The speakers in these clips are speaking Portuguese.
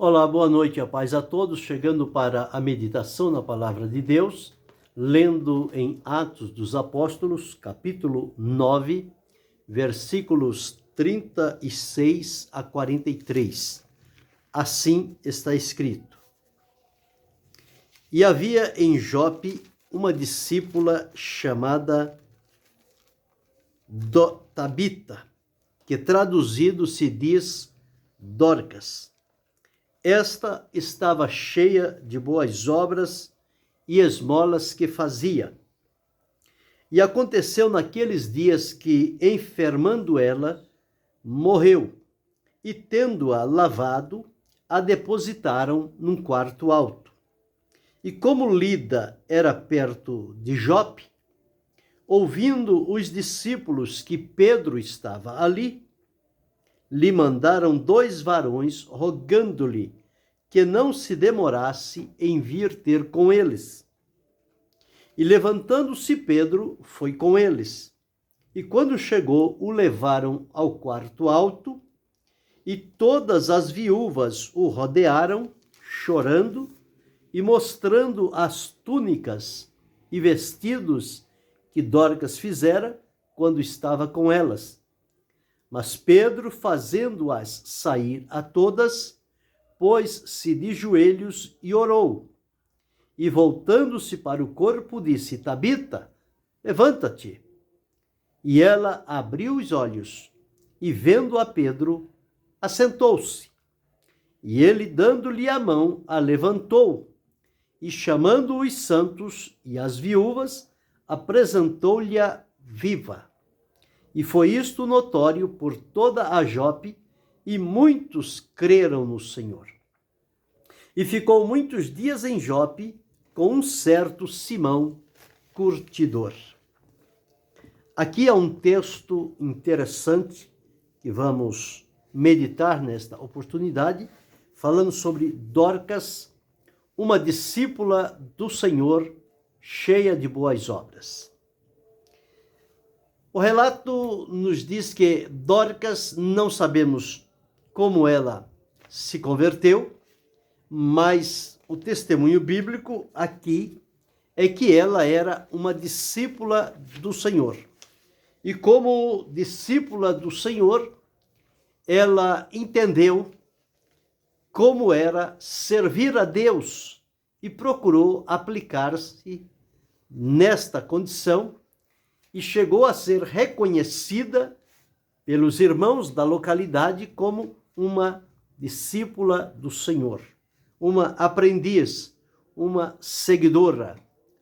Olá, boa noite, a paz a todos, chegando para a meditação na Palavra de Deus, lendo em Atos dos Apóstolos, capítulo 9, versículos 36 a 43. Assim está escrito: E havia em Jope uma discípula chamada Tabita, que traduzido se diz Dorcas. Esta estava cheia de boas obras e esmolas que fazia. E aconteceu naqueles dias que, enfermando ela, morreu, e tendo-a lavado, a depositaram num quarto alto. E como Lida era perto de Jope, ouvindo os discípulos que Pedro estava ali, lhe mandaram 2 varões, rogando-lhe que não se demorasse em vir ter com eles. E levantando-se Pedro, foi com eles. E quando chegou, o levaram ao quarto alto, e todas as viúvas o rodearam, chorando, e mostrando as túnicas e vestidos que Dorcas fizera quando estava com elas. Mas Pedro, fazendo-as sair a todas, pôs-se de joelhos e orou. E voltando-se para o corpo, disse: Tabita, levanta-te. E ela abriu os olhos, e vendo a Pedro, assentou-se. E ele, dando-lhe a mão, a levantou, e chamando os santos e as viúvas, apresentou-lhe-a viva. E foi isto notório por toda a Jope, e muitos creram no Senhor. E ficou muitos dias em Jope com um certo Simão, curtidor. Aqui há um texto interessante que vamos meditar nesta oportunidade, falando sobre Dorcas, uma discípula do Senhor, cheia de boas obras. O relato nos diz que Dorcas, não sabemos como ela se converteu, mas o testemunho bíblico aqui é que ela era uma discípula do Senhor. E como discípula do Senhor, ela entendeu como era servir a Deus e procurou aplicar-se nesta condição, e chegou a ser reconhecida pelos irmãos da localidade como uma discípula do Senhor, uma aprendiz, uma seguidora,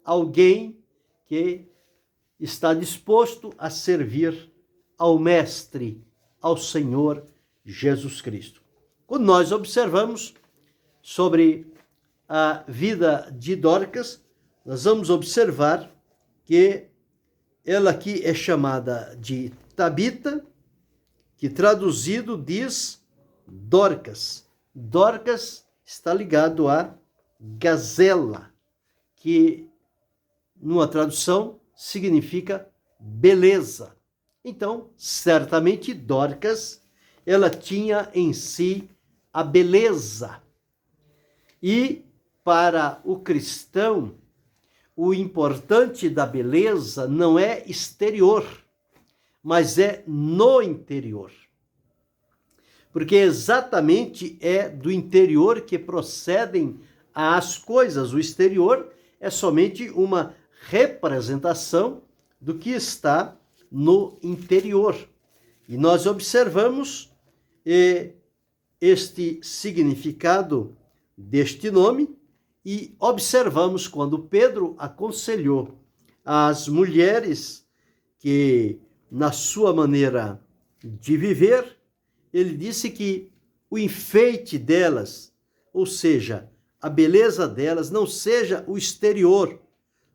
alguém que está disposto a servir ao Mestre, ao Senhor Jesus Cristo. Quando nós observamos sobre a vida de Dorcas, nós vamos observar que ela aqui é chamada de Tabita, que traduzido diz Dorcas. Dorcas está ligado a gazela, que numa tradução significa beleza. Então, certamente Dorcas, ela tinha em si a beleza. E para o cristão, o importante da beleza não é exterior, mas é no interior. Porque exatamente é do interior que procedem as coisas. O exterior é somente uma representação do que está no interior. E nós observamos este significado deste nome, e observamos quando Pedro aconselhou as mulheres que, na sua maneira de viver, ele disse que o enfeite delas, ou seja, a beleza delas, não seja o exterior,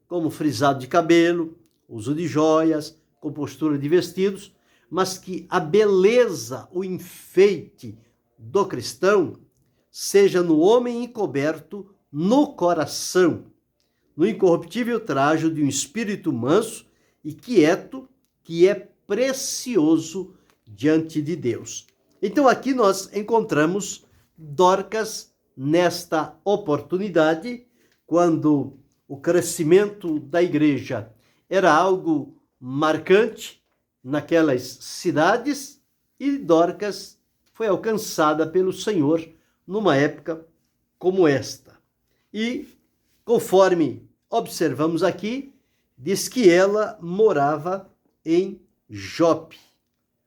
como frisado de cabelo, uso de joias, compostura de vestidos, mas que a beleza, o enfeite do cristão, seja no homem encoberto no coração, no incorruptível trajo de um espírito manso e quieto, que é precioso diante de Deus. Então aqui nós encontramos Dorcas nesta oportunidade, quando o crescimento da igreja era algo marcante naquelas cidades, e Dorcas foi alcançada pelo Senhor numa época como esta. E, conforme observamos aqui, diz que ela morava em Jope.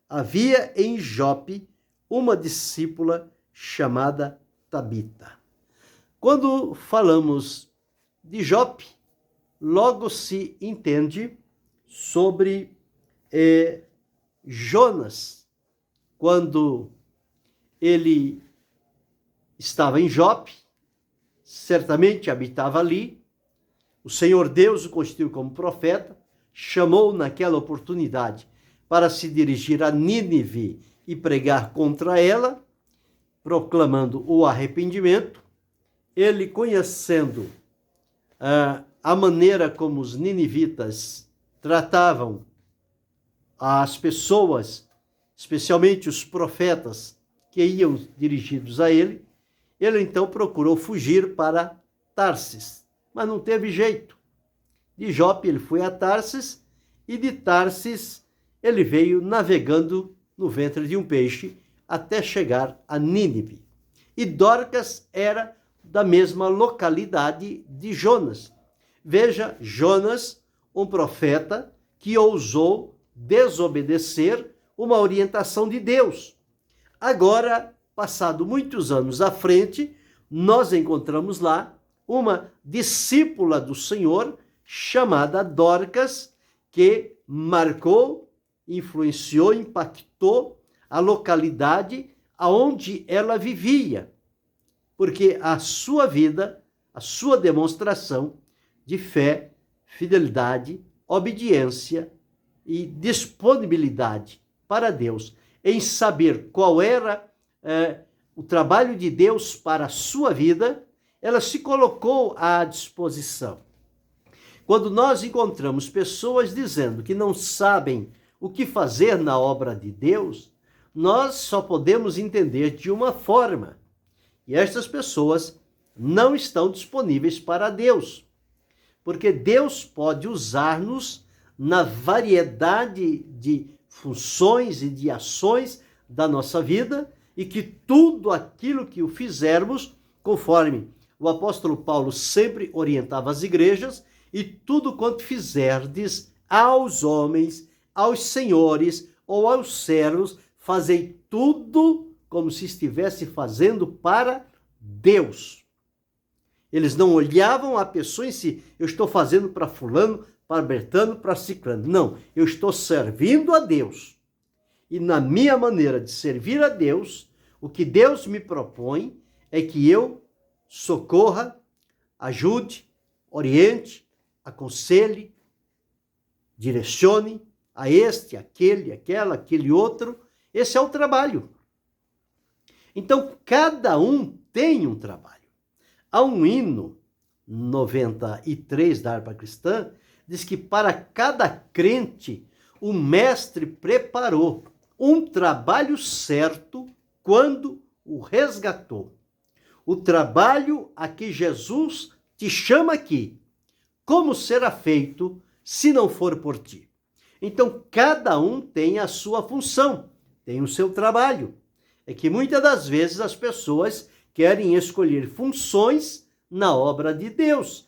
Havia em Jope uma discípula chamada Tabita. Quando falamos de Jope, logo se entende sobre Jonas, quando ele estava em Jope, certamente habitava ali, o Senhor Deus o constituiu como profeta, chamou naquela oportunidade para se dirigir a Nínive e pregar contra ela, proclamando o arrependimento. Ele, conhecendo a maneira como os ninivitas tratavam as pessoas, especialmente os profetas que iam dirigidos a ele, ele então procurou fugir para Tarsis, mas não teve jeito. De Jope ele foi a Tarsis, e de Tarsis ele veio navegando no ventre de um peixe até chegar a Nínive. E Dorcas era da mesma localidade de Jonas. Veja, Jonas, um profeta que ousou desobedecer uma orientação de Deus. Agora, passado muitos anos à frente, nós encontramos lá uma discípula do Senhor chamada Dorcas, que marcou, influenciou, impactou a localidade aonde ela vivia, porque a sua vida, a sua demonstração de fé, fidelidade, obediência e disponibilidade para Deus, em saber qual era o trabalho de Deus para a sua vida, ela se colocou à disposição. Quando nós encontramos pessoas dizendo que não sabem o que fazer na obra de Deus, nós só podemos entender de uma forma. E estas pessoas não estão disponíveis para Deus, porque Deus pode usar-nos na variedade de funções e de ações da nossa vida, e que tudo aquilo que o fizermos, conforme o apóstolo Paulo sempre orientava as igrejas, e tudo quanto fizerdes aos homens, aos senhores ou aos servos, fazei tudo como se estivesse fazendo para Deus. Eles não olhavam a pessoa em si, eu estou fazendo para fulano, para Bertano, para ciclano. Não, eu estou servindo a Deus. E na minha maneira de servir a Deus, o que Deus me propõe é que eu socorra, ajude, oriente, aconselhe, direcione a este, aquele, aquela, aquele outro. Esse é o trabalho. Então, cada um tem um trabalho. Há um hino 93 da harpa cristã, diz que para cada crente o mestre preparou um trabalho certo quando o resgatou. O trabalho a que Jesus te chama aqui, como será feito se não for por ti? Então, cada um tem a sua função, tem o seu trabalho. É que muitas das vezes as pessoas querem escolher funções na obra de Deus,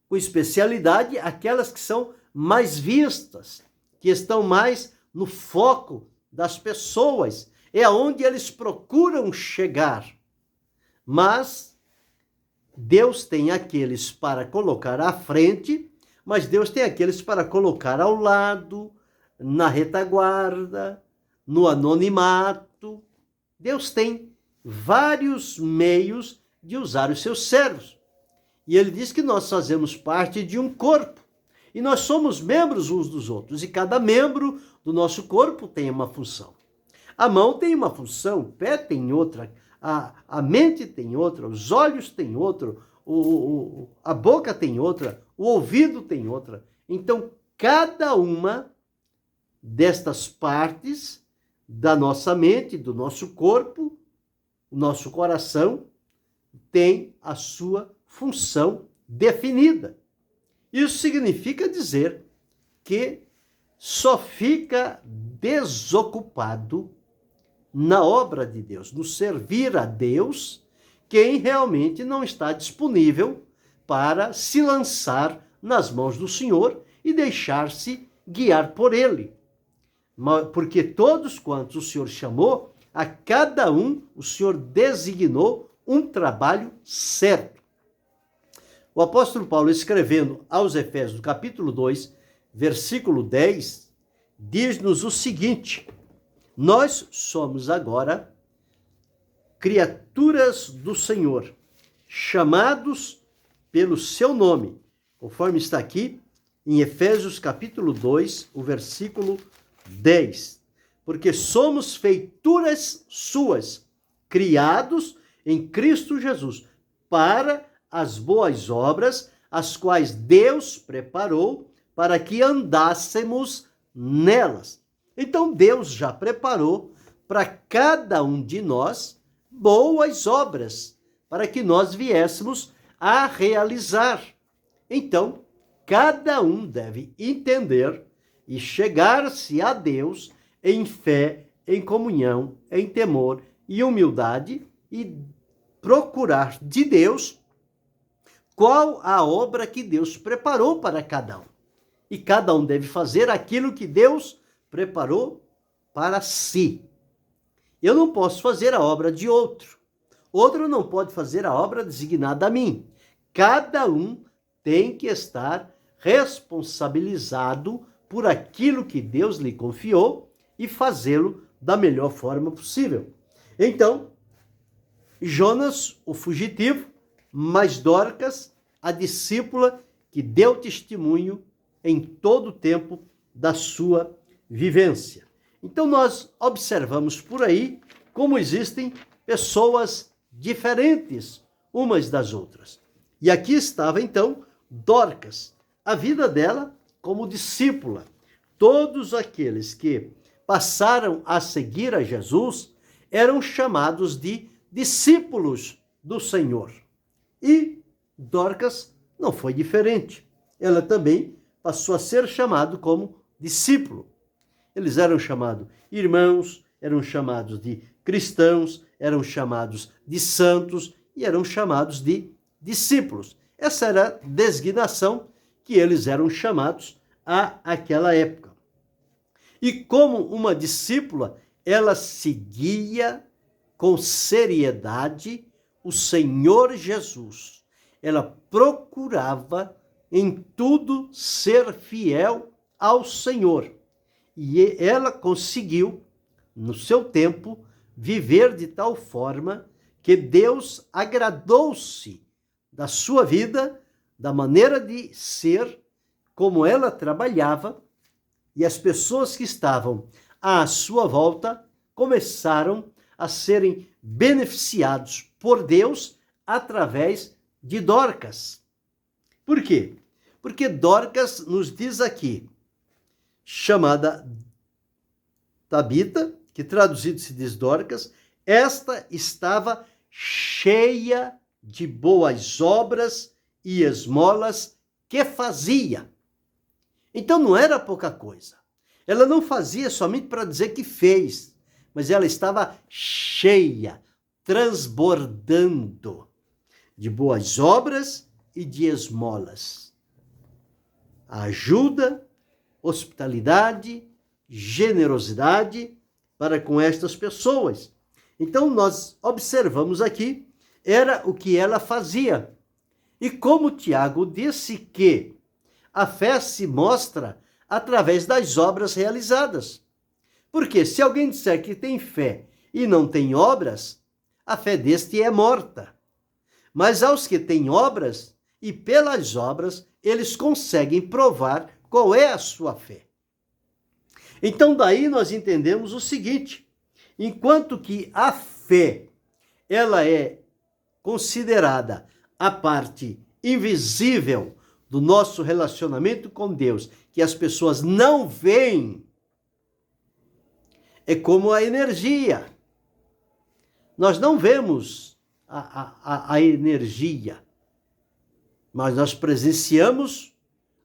com especialidade aquelas que são mais vistas, que estão mais no foco das pessoas, é aonde eles procuram chegar. Mas Deus tem aqueles para colocar à frente, mas Deus tem aqueles para colocar ao lado, na retaguarda, no anonimato. Deus tem vários meios de usar os seus servos. E ele diz que nós fazemos parte de um corpo. E nós somos membros uns dos outros. E cada membro do nosso corpo tem uma função. A mão tem uma função, o pé tem outra, a mente tem outra, os olhos têm outra, a boca tem outra, o ouvido tem outra. Então, cada uma destas partes da nossa mente, do nosso corpo, o nosso coração, tem a sua função definida. Isso significa dizer que só fica desocupado na obra de Deus, no servir a Deus, quem realmente não está disponível para se lançar nas mãos do Senhor e deixar-se guiar por Ele. Porque todos quantos o Senhor chamou, a cada um o Senhor designou um trabalho certo. O apóstolo Paulo, escrevendo aos Efésios, capítulo 2, versículo 10, diz-nos o seguinte: nós somos agora criaturas do Senhor, chamados pelo seu nome, conforme está aqui em Efésios capítulo 2, o versículo 10. Porque somos feituras suas, criados em Cristo Jesus, para as boas obras, as quais Deus preparou para que andássemos nelas. Então Deus já preparou para cada um de nós boas obras, para que nós viéssemos a realizar. Então, cada um deve entender e chegar-se a Deus em fé, em comunhão, em temor e humildade e procurar de Deus qual a obra que Deus preparou para cada um. E cada um deve fazer aquilo que Deus preparou para si. Eu não posso fazer a obra de outro. Outro não pode fazer a obra designada a mim. Cada um tem que estar responsabilizado por aquilo que Deus lhe confiou e fazê-lo da melhor forma possível. Então, Jonas, o fugitivo, mas Dorcas, a discípula que deu testemunho em todo o tempo da sua vivência. Então nós observamos por aí como existem pessoas diferentes umas das outras. E aqui estava então Dorcas, a vida dela como discípula. Todos aqueles que passaram a seguir a Jesus eram chamados de discípulos do Senhor. E Dorcas não foi diferente. Ela também passou a ser chamada como discípulo. Eles eram chamados irmãos, eram chamados de cristãos, eram chamados de santos e eram chamados de discípulos. Essa era a designação que eles eram chamados àquela época. E como uma discípula, ela seguia com seriedade o Senhor Jesus. Ela procurava em tudo ser fiel ao Senhor. E ela conseguiu, no seu tempo, viver de tal forma que Deus agradou-se da sua vida, da maneira de ser, como ela trabalhava, e as pessoas que estavam à sua volta começaram a serem beneficiados por Deus através de Dorcas. Por quê? Porque Dorcas nos diz aqui, chamada Tabita, que traduzido se diz Dorcas, esta estava cheia de boas obras e esmolas que fazia. Então não era pouca coisa. Ela não fazia somente para dizer que fez, mas ela estava cheia, transbordando de boas obras e de esmolas. A ajuda, hospitalidade, generosidade para com estas pessoas. Então nós observamos aqui, era o que ela fazia. E como Tiago disse que a fé se mostra através das obras realizadas. Porque se alguém disser que tem fé e não tem obras, a fé deste é morta. Mas aos que têm obras, e pelas obras, eles conseguem provar qual é a sua fé. Então daí nós entendemos o seguinte, enquanto que a fé, ela é considerada a parte invisível do nosso relacionamento com Deus, que as pessoas não veem, é como a energia. Nós não vemos a energia, mas nós presenciamos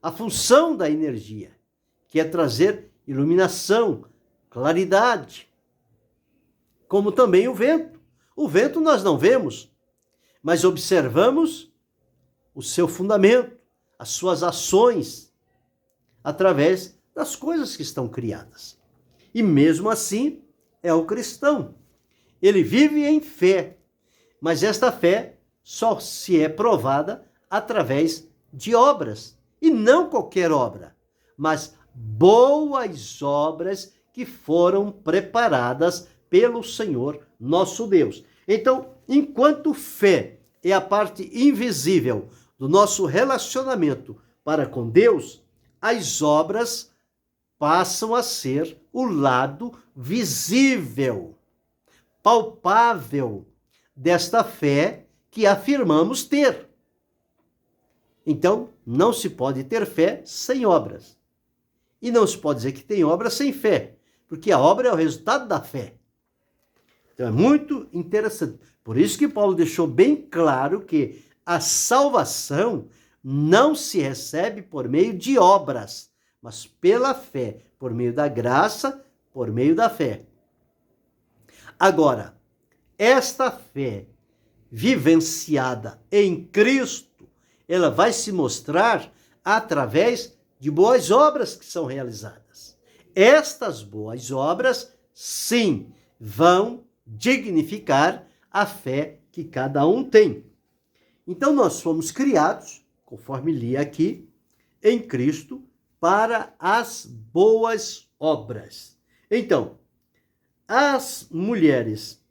a função da energia, que é trazer iluminação, claridade, como também o vento. O vento nós não vemos, mas observamos o seu fundamento, as suas ações, através das coisas que estão criadas. E mesmo assim, é o cristão. Ele vive em fé, mas esta fé só se é provada através de obras. E não qualquer obra, mas boas obras que foram preparadas pelo Senhor nosso Deus. Então, enquanto fé é a parte invisível do nosso relacionamento para com Deus, as obras passam a ser o lado visível, palpável desta fé que afirmamos ter. Então, não se pode ter fé sem obras. E não se pode dizer que tem obra sem fé, porque a obra é o resultado da fé. Então, é muito interessante. Por isso que Paulo deixou bem claro que a salvação não se recebe por meio de obras, mas pela fé, por meio da graça, por meio da fé. Agora, esta fé vivenciada em Cristo, ela vai se mostrar através de boas obras que são realizadas. Estas boas obras, sim, vão dignificar a fé que cada um tem. Então, nós fomos criados, conforme li aqui, em Cristo, para as boas obras. Então, as mulheres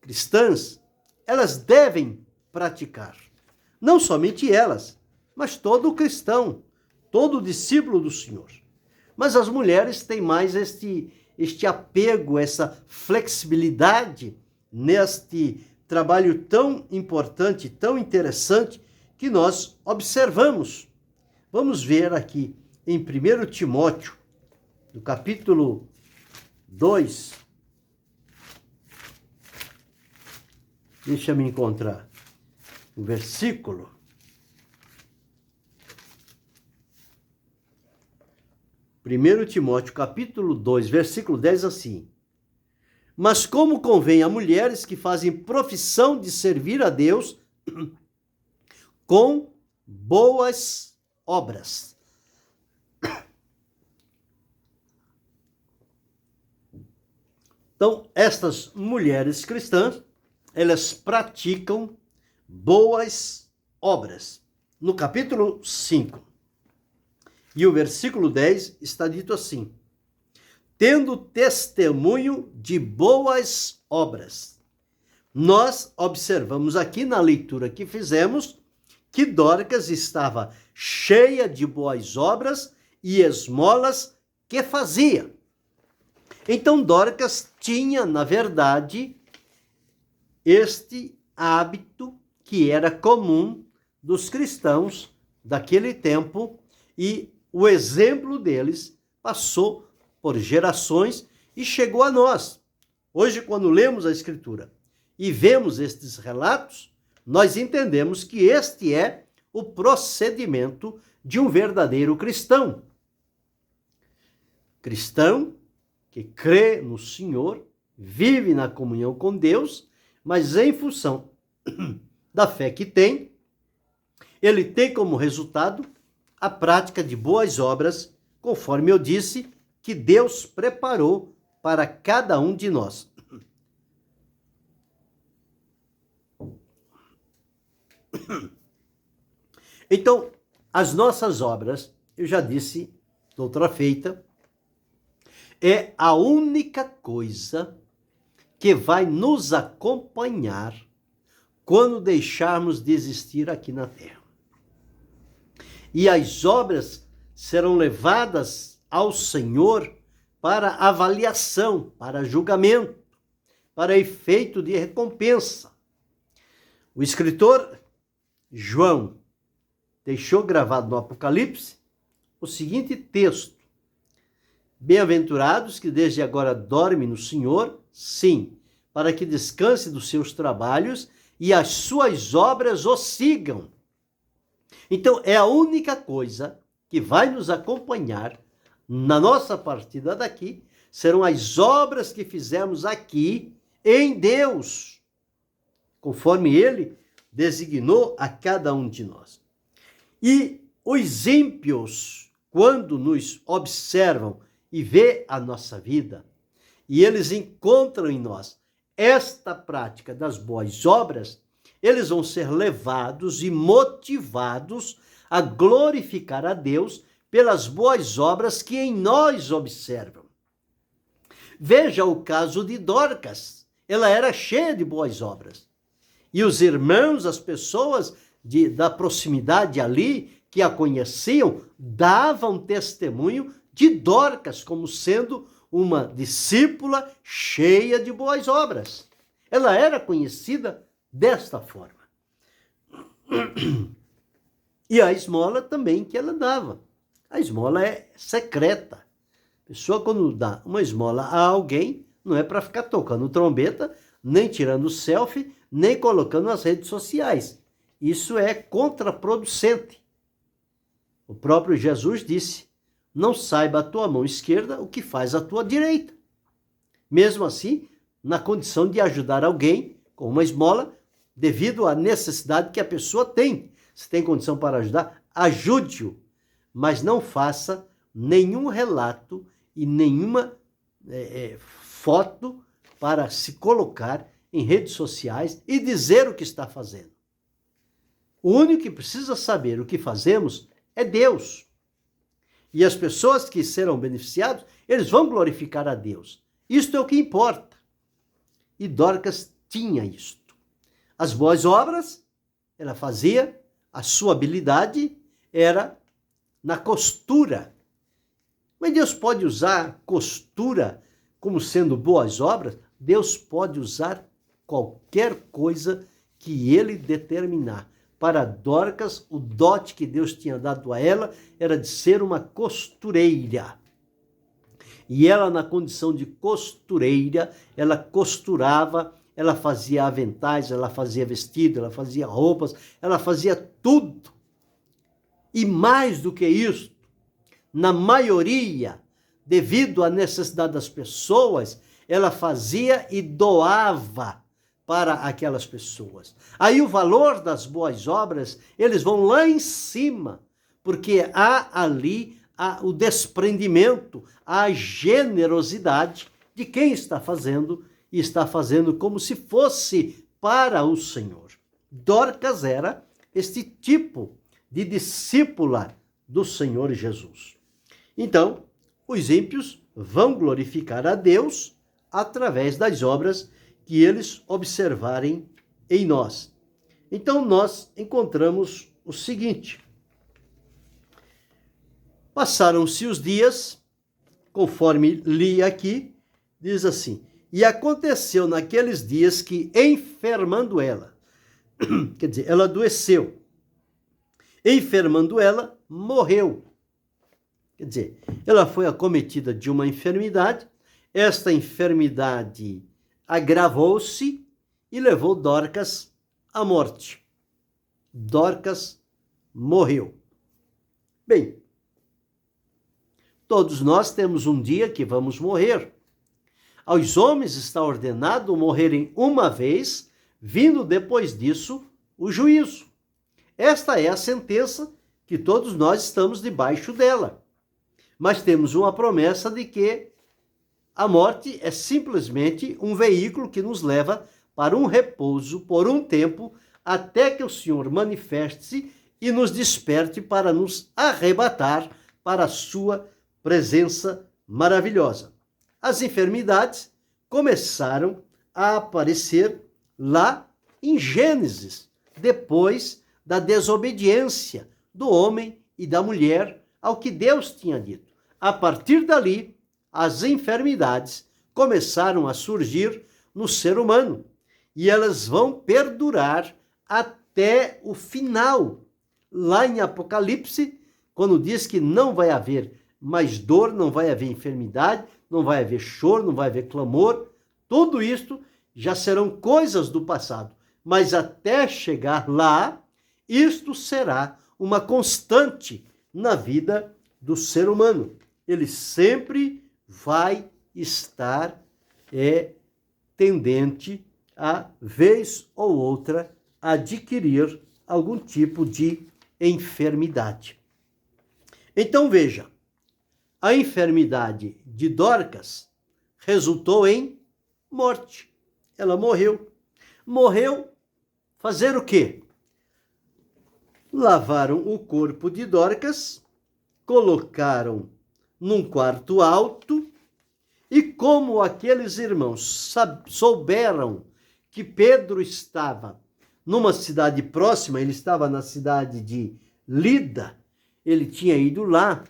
cristãs, elas devem praticar. Não somente elas, mas todo cristão, todo discípulo do Senhor. Mas as mulheres têm mais este apego, essa flexibilidade neste trabalho tão importante, tão interessante, que nós observamos. Vamos ver aqui em 1 Timóteo, no capítulo 2. Deixa eu encontrar o versículo. 1 Timóteo, capítulo 2, versículo 10, assim. Mas como convém a mulheres que fazem profissão de servir a Deus com boas obras. Então, estas mulheres cristãs, elas praticam boas obras. No capítulo 5 e o versículo 10 está dito assim: tendo testemunho de boas obras. Nós observamos aqui na leitura que fizemos que Dorcas estava cheia de boas obras e esmolas que fazia. Então Dorcas tinha, na verdade, este hábito que era comum dos cristãos daquele tempo, e o exemplo deles passou por gerações e chegou a nós. Hoje, quando lemos a Escritura e vemos estes relatos, nós entendemos que este é o procedimento de um verdadeiro cristão. Cristão que crê no Senhor, vive na comunhão com Deus, mas em função da fé que tem, ele tem como resultado a prática de boas obras, conforme eu disse, que Deus preparou para cada um de nós. Então, as nossas obras, eu já disse, outra feita, é a única coisa que vai nos acompanhar quando deixarmos de existir aqui na Terra. E as obras serão levadas ao Senhor para avaliação, para julgamento, para efeito de recompensa. O escritor João deixou gravado no Apocalipse o seguinte texto: bem-aventurados que desde agora dormem no Senhor, sim, para que descanse dos seus trabalhos e as suas obras o sigam. Então, é a única coisa que vai nos acompanhar na nossa partida daqui, serão as obras que fizemos aqui em Deus, conforme Ele designou a cada um de nós. E os ímpios, quando nos observam e vê a nossa vida, e eles encontram em nós esta prática das boas obras, eles vão ser levados e motivados a glorificar a Deus pelas boas obras que em nós observam. Veja o caso de Dorcas. Ela era cheia de boas obras. E os irmãos, as pessoas da proximidade ali, que a conheciam, davam testemunho de Dorcas como sendo uma discípula cheia de boas obras. Ela era conhecida desta forma. E a esmola também que ela dava. A esmola é secreta. A pessoa, quando dá uma esmola a alguém, não é para ficar tocando trombeta, nem tirando selfie, nem colocando nas redes sociais. Isso é contraproducente. O próprio Jesus disse: não saiba a tua mão esquerda o que faz a tua direita. Mesmo assim, na condição de ajudar alguém com uma esmola, devido à necessidade que a pessoa tem. Se tem condição para ajudar, ajude-o, mas não faça nenhum relato e nenhuma foto para se colocar em redes sociais e dizer o que está fazendo. O único que precisa saber o que fazemos é Deus. E as pessoas que serão beneficiadas, eles vão glorificar a Deus. Isto é o que importa. E Dorcas tinha isto. As boas obras, ela fazia, a sua habilidade era na costura. Mas Deus pode usar costura como sendo boas obras? Deus pode usar qualquer coisa que Ele determinar. Para Dorcas, o dote que Deus tinha dado a ela era de ser uma costureira. E ela, na condição de costureira, ela costurava, ela fazia aventais, ela fazia vestido, ela fazia roupas, ela fazia tudo. E mais do que isso, na maioria, devido à necessidade das pessoas, ela fazia e doava para aquelas pessoas. Aí o valor das boas obras, eles vão lá em cima, porque há ali o desprendimento, a generosidade de quem está fazendo, e está fazendo como se fosse para o Senhor. Dorcas era este tipo de discípula do Senhor Jesus. Então, os ímpios vão glorificar a Deus através das obras que eles observarem em nós. Então, nós encontramos o seguinte: passaram-se os dias, conforme li aqui, diz assim: e aconteceu naqueles dias que, enfermando ela, quer dizer, ela adoeceu, enfermando ela, morreu. Quer dizer, ela foi acometida de uma enfermidade, esta enfermidade agravou-se e levou Dorcas à morte. Dorcas morreu. Bem, todos nós temos um dia que vamos morrer. Aos homens está ordenado morrerem uma vez, vindo depois disso o juízo. Esta é a sentença que todos nós estamos debaixo dela. Mas temos uma promessa de que a morte é simplesmente um veículo que nos leva para um repouso por um tempo, até que o Senhor manifeste-se e nos desperte para nos arrebatar para a sua presença maravilhosa. As enfermidades começaram a aparecer lá em Gênesis, depois da desobediência do homem e da mulher ao que Deus tinha dito. A partir dali, as enfermidades começaram a surgir no ser humano e elas vão perdurar até o final. Lá em Apocalipse, quando diz que não vai haver mais dor, não vai haver enfermidade, não vai haver choro, não vai haver clamor, tudo isto já serão coisas do passado. mas até chegar lá, isto será uma constante na vida do ser humano. Ele sempre vai estar tendente a, vez ou outra, adquirir algum tipo de enfermidade. Então veja, a enfermidade de Dorcas resultou em morte. Ela morreu. Morreu fazer o quê? Lavaram o corpo de Dorcas, colocaram num quarto alto, e como aqueles irmãos souberam que Pedro estava numa cidade próxima, ele estava na cidade de Lida, ele tinha ido lá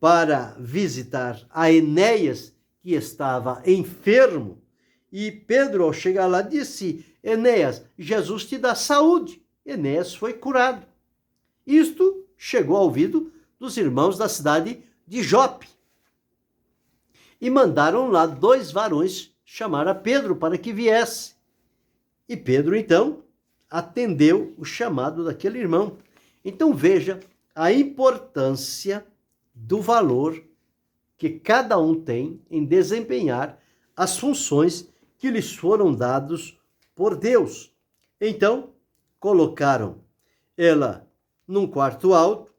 para visitar a Enéas, que estava enfermo, e Pedro, ao chegar lá, disse: Enéas, Jesus te dá saúde. Enéas foi curado. Isto chegou ao ouvido dos irmãos da cidade de Jope. E mandaram lá 2 varões chamar a Pedro para que viesse. E Pedro, então, atendeu o chamado daquele irmão. Então veja a importância do valor que cada um tem em desempenhar as funções que lhes foram dados por Deus. Então, colocaram ela num quarto alto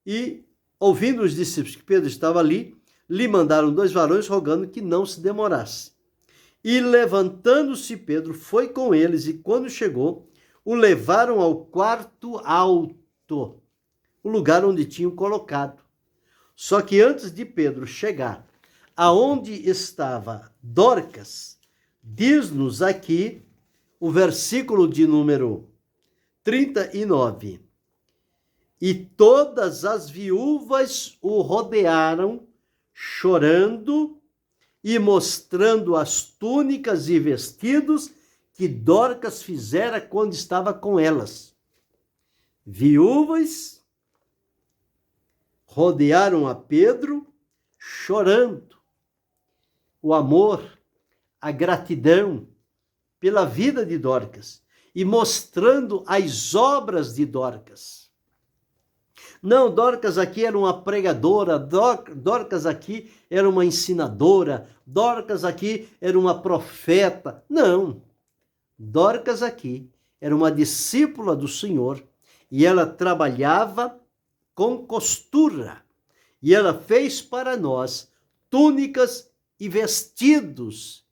e, ouvindo os discípulos que Pedro estava ali, lhe mandaram 2 varões rogando que não se demorasse. E levantando-se Pedro, foi com eles, e quando chegou, o levaram ao quarto alto, o lugar onde tinham colocado. Só que antes de Pedro chegar aonde estava Dorcas, diz-nos aqui o versículo de número 39. E todas as viúvas o rodearam, chorando e mostrando as túnicas e vestidos que Dorcas fizera quando estava com elas. Viúvas rodearam a Pedro, chorando. O amor, a gratidão pela vida de Dorcas e mostrando as obras de Dorcas. Não, Dorcas aqui era uma pregadora, Dorcas aqui era uma ensinadora, Dorcas aqui era uma profeta. Não, Dorcas aqui era uma discípula do Senhor e ela trabalhava com costura. E ela fez para nós túnicas e vestidos.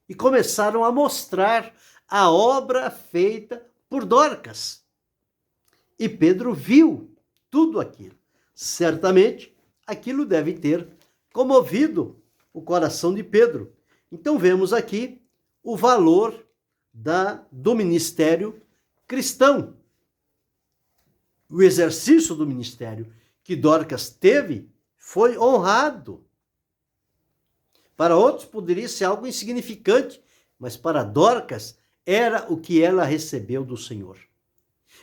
E começaram a mostrar a obra feita por Dorcas. E Pedro viu tudo aquilo. Certamente, aquilo deve ter comovido o coração de Pedro. Então, vemos aqui o valor do ministério cristão. O exercício do ministério que Dorcas teve foi honrado. Para outros poderia ser algo insignificante, mas para Dorcas era o que ela recebeu do Senhor.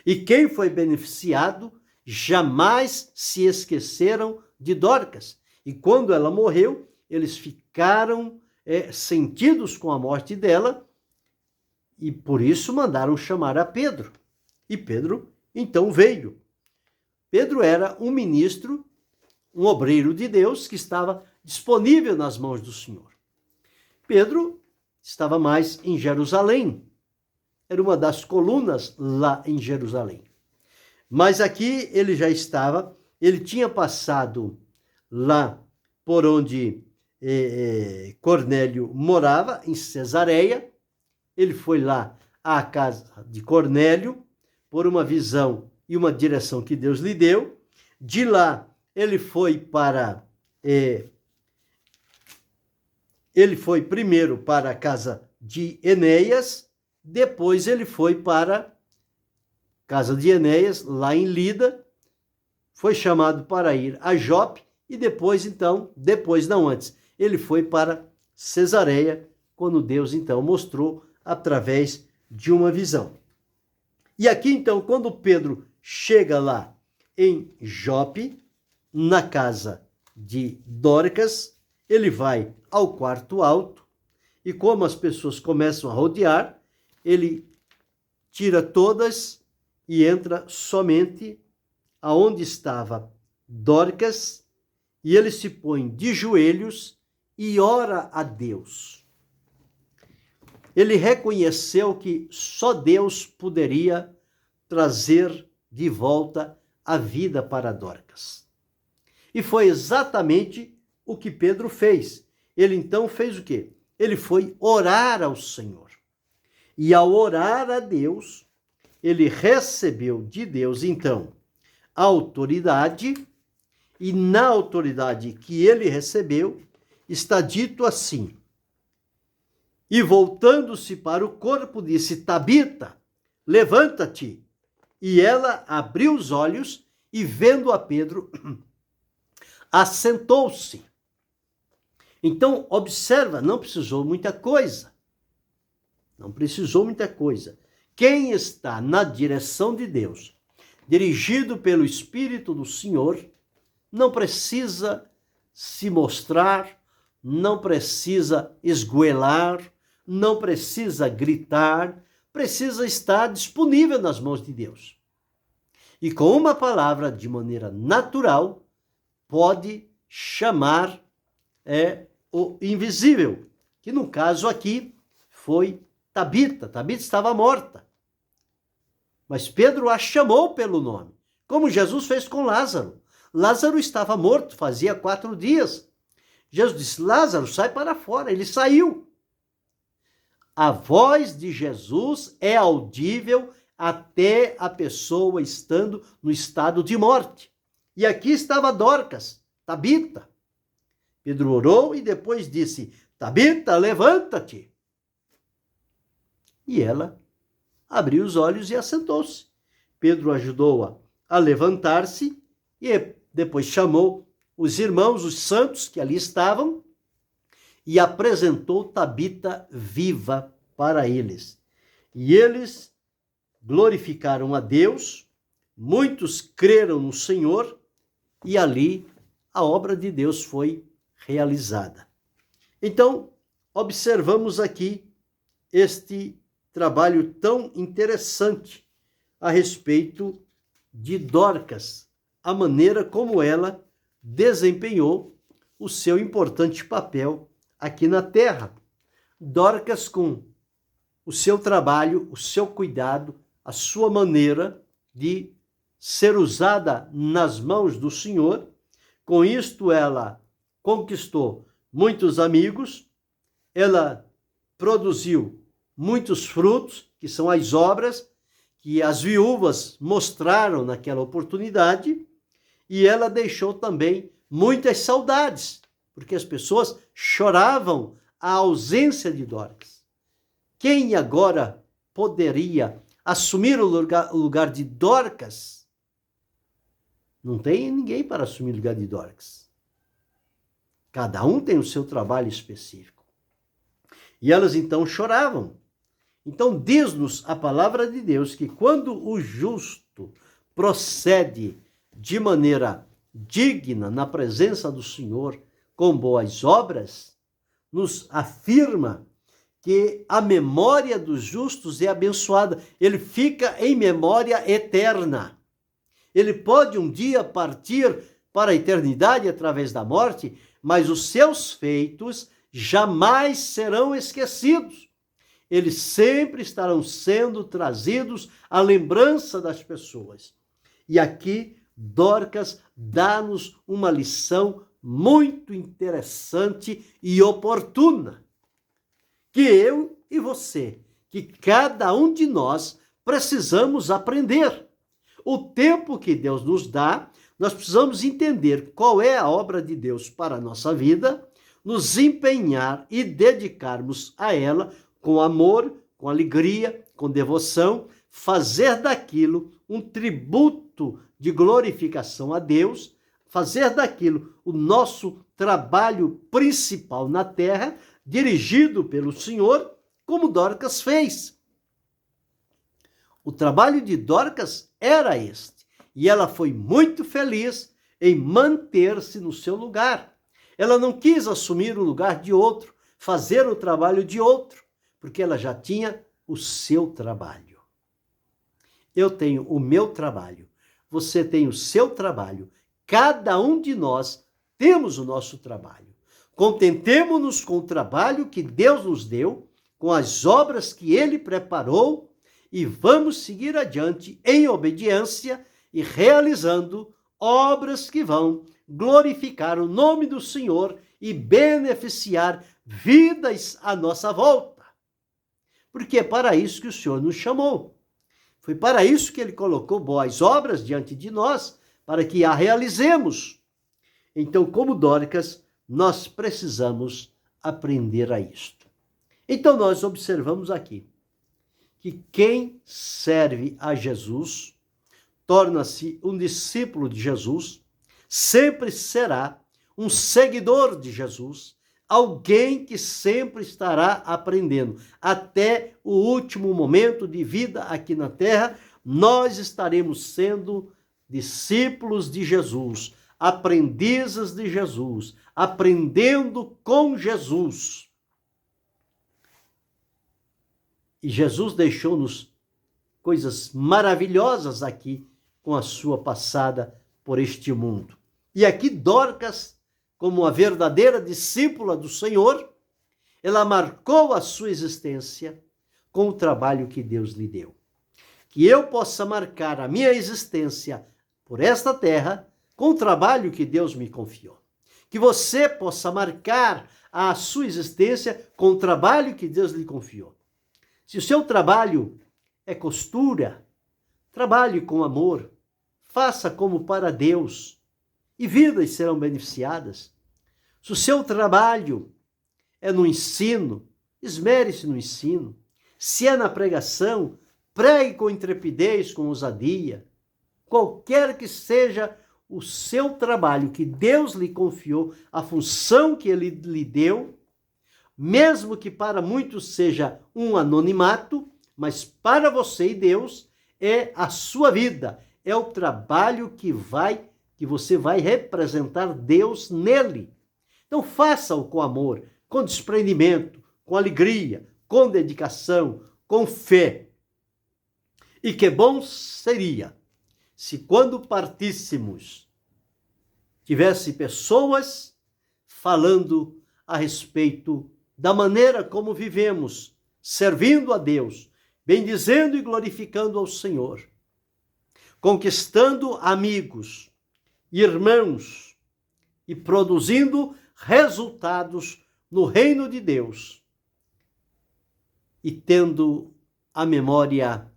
E quem foi beneficiado jamais se esqueceram de Dorcas. E quando ela morreu, eles ficaram sentidos com a morte dela e por isso mandaram chamar a Pedro. E Pedro então veio. Pedro era um ministro, um obreiro de Deus que estava disponível nas mãos do Senhor. Pedro estava mais em Jerusalém. Era uma das colunas lá em Jerusalém. Mas aqui ele já estava, ele tinha passado lá por onde Cornélio morava, em Cesareia. Ele foi lá à casa de Cornélio por uma visão e uma direção que Deus lhe deu. De lá ele foi primeiro para a casa de Enéas, depois ele foi para a casa de Enéas, lá em Lida, foi chamado para ir a Jope e depois antes, ele foi para Cesareia, quando Deus então mostrou através de uma visão. E aqui então, quando Pedro chega lá em Jope, na casa de Dorcas, ele vai ao quarto alto e como as pessoas começam a rodear, ele tira todas e entra somente aonde estava Dorcas, e ele se põe de joelhos e ora a Deus. Ele reconheceu que só Deus poderia trazer de volta a vida para Dorcas. E foi exatamente o que Pedro fez. Ele então fez o quê? Ele foi orar ao Senhor. E ao orar a Deus, ele recebeu de Deus, então, a autoridade, e na autoridade que ele recebeu, está dito assim: e voltando-se para o corpo, disse: Tabita, levanta-te. E ela abriu os olhos e, vendo a Pedro, assentou-se. Então, observa, não precisou muita coisa. Não precisou muita coisa. Quem está na direção de Deus, dirigido pelo Espírito do Senhor, não precisa se mostrar, não precisa esgoelar, não precisa gritar, precisa estar disponível nas mãos de Deus. E com uma palavra, de maneira natural, pode chamar o invisível, que no caso aqui foi Tabita. Tabita estava morta. Mas Pedro a chamou pelo nome, como Jesus fez com Lázaro. Lázaro estava morto, fazia 4 dias. Jesus disse: Lázaro, sai para fora. Ele saiu. A voz de Jesus é audível até a pessoa estando no estado de morte. E aqui estava Dorcas, Tabita. Pedro orou e depois disse: Tabita, levanta-te. E ela abriu os olhos e assentou-se. Pedro ajudou-a a levantar-se e depois chamou os irmãos, os santos que ali estavam, e apresentou Tabita viva para eles. E eles glorificaram a Deus, muitos creram no Senhor, e ali a obra de Deus foi realizada. Então, observamos aqui este trabalho tão interessante a respeito de Dorcas, a maneira como ela desempenhou o seu importante papel aqui na terra. Dorcas, com o seu trabalho, o seu cuidado, a sua maneira de ser usada nas mãos do Senhor, com isto ela conquistou muitos amigos, ela produziu muitos frutos, que são as obras que as viúvas mostraram naquela oportunidade, e ela deixou também muitas saudades, porque as pessoas choravam a ausência de Dorcas. Quem agora poderia assumir o lugar de Dorcas? Não tem ninguém para assumir o lugar de Dorcas. Cada um tem o seu trabalho específico. E elas então choravam. Então diz-nos a palavra de Deus que quando o justo procede de maneira digna na presença do Senhor, com boas obras, nos afirma que a memória dos justos é abençoada. Ele fica em memória eterna. Ele pode um dia partir para a eternidade através da morte, mas os seus feitos jamais serão esquecidos. Eles sempre estarão sendo trazidos à lembrança das pessoas. E aqui, Dorcas dá-nos uma lição muito interessante e oportuna, que eu e você, que cada um de nós precisamos aprender. O tempo que Deus nos dá, nós precisamos entender qual é a obra de Deus para a nossa vida, nos empenhar e dedicarmos a ela com amor, com alegria, com devoção, fazer daquilo um tributo de glorificação a Deus, fazer daquilo o nosso trabalho principal na terra, dirigido pelo Senhor, como Dorcas fez. O trabalho de Dorcas era este, e ela foi muito feliz em manter-se no seu lugar. Ela não quis assumir o lugar de outro, fazer o trabalho de outro, porque ela já tinha o seu trabalho. Eu tenho o meu trabalho, você tem o seu trabalho, cada um de nós temos o nosso trabalho. Contentemo-nos com o trabalho que Deus nos deu, com as obras que Ele preparou, e vamos seguir adiante em obediência e realizando obras que vão glorificar o nome do Senhor e beneficiar vidas à nossa volta. Porque é para isso que o Senhor nos chamou. Foi para isso que Ele colocou boas obras diante de nós, para que a realizemos. Então, como Dorcas, nós precisamos aprender a isto. Então, nós observamos aqui que quem serve a Jesus torna-se um discípulo de Jesus, sempre será um seguidor de Jesus, alguém que sempre estará aprendendo. Até o último momento de vida aqui na terra, nós estaremos sendo discípulos de Jesus, aprendizes de Jesus, aprendendo com Jesus. E Jesus deixou-nos coisas maravilhosas aqui com a sua passada por este mundo. E aqui Dorcas, como a verdadeira discípula do Senhor, ela marcou a sua existência com o trabalho que Deus lhe deu. Que eu possa marcar a minha existência por esta terra com o trabalho que Deus me confiou. Que você possa marcar a sua existência com o trabalho que Deus lhe confiou. Se o seu trabalho é costura, trabalhe com amor, faça como para Deus e vidas serão beneficiadas. Se o seu trabalho é no ensino, esmere-se no ensino. Se é na pregação, pregue com intrepidez, com ousadia. Qualquer que seja o seu trabalho que Deus lhe confiou, a função que Ele lhe deu, mesmo que para muitos seja um anonimato, mas para você e Deus é a sua vida, é o trabalho que você vai representar Deus nele. Então faça-o com amor, com desprendimento, com alegria, com dedicação, com fé. E que bom seria se quando partíssemos tivesse pessoas falando a respeito da maneira como vivemos, servindo a Deus, bendizendo e glorificando ao Senhor, conquistando amigos, irmãos e produzindo resultados no reino de Deus e tendo a memória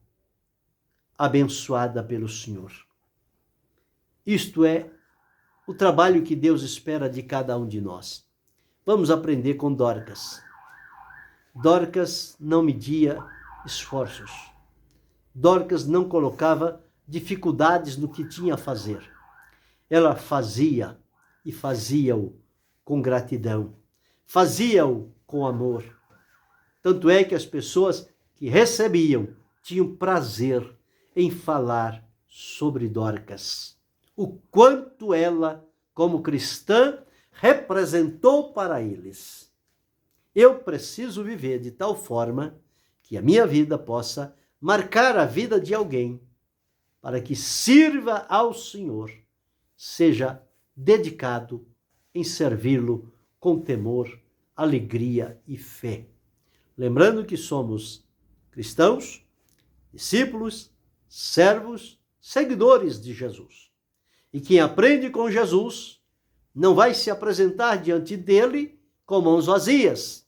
abençoada pelo Senhor. Isto é o trabalho que Deus espera de cada um de nós. Vamos aprender com Dorcas. Dorcas não media esforços. Dorcas não colocava dificuldades no que tinha a fazer. Ela fazia e fazia-o com gratidão. Fazia-o com amor. Tanto é que as pessoas que recebiam tinham prazer em falar sobre Dorcas. O quanto ela, como cristã, representou para eles. Eu preciso viver de tal forma que a minha vida possa marcar a vida de alguém, para que sirva ao Senhor, seja dedicado em servi-lo com temor, alegria e fé. Lembrando que somos cristãos, discípulos, servos, seguidores de Jesus. E quem aprende com Jesus não vai se apresentar diante dele com mãos vazias.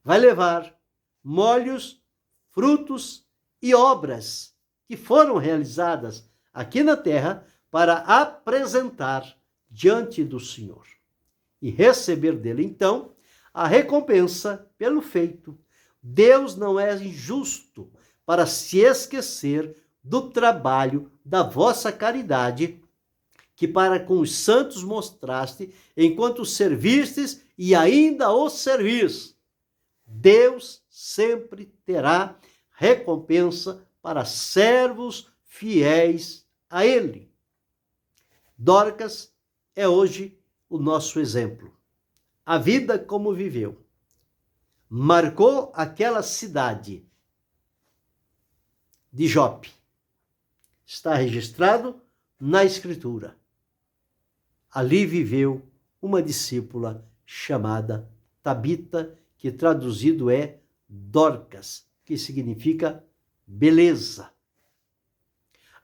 Vai levar molhos, frutos e obras que foram realizadas aqui na terra para apresentar diante do Senhor. E receber dele, então, a recompensa pelo feito. Deus não é injusto para se esquecer do trabalho da vossa caridade, que para com os santos mostraste, enquanto servistes e ainda os servis. Deus sempre terá recompensa para servos fiéis a Ele. Dorcas é hoje o nosso exemplo. A vida como viveu marcou aquela cidade de Jope. Está registrado na Escritura. Ali viveu uma discípula chamada Tabita, que traduzido é Dorcas, que significa beleza.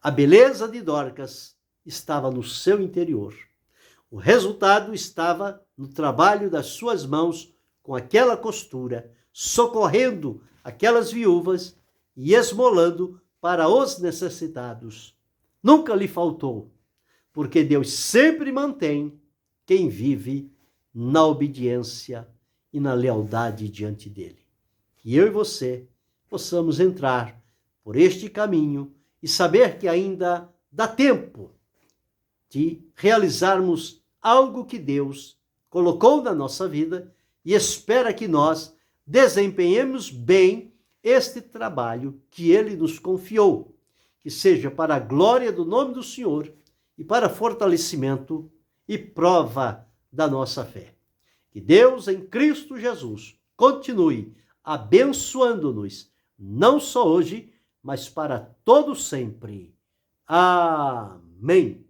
A beleza de Dorcas estava no seu interior. O resultado estava no trabalho das suas mãos com aquela costura, socorrendo aquelas viúvas e esmolando para os necessitados. Nunca lhe faltou, porque Deus sempre mantém quem vive na obediência e na lealdade diante dele. Que eu e você possamos entrar por este caminho e saber que ainda dá tempo de realizarmos algo que Deus colocou na nossa vida e espera que nós desempenhemos bem este trabalho que ele nos confiou, que seja para a glória do nome do Senhor e para fortalecimento e prova da nossa fé. Que Deus em Cristo Jesus continue abençoando-nos, não só hoje, mas para todo sempre. Amém.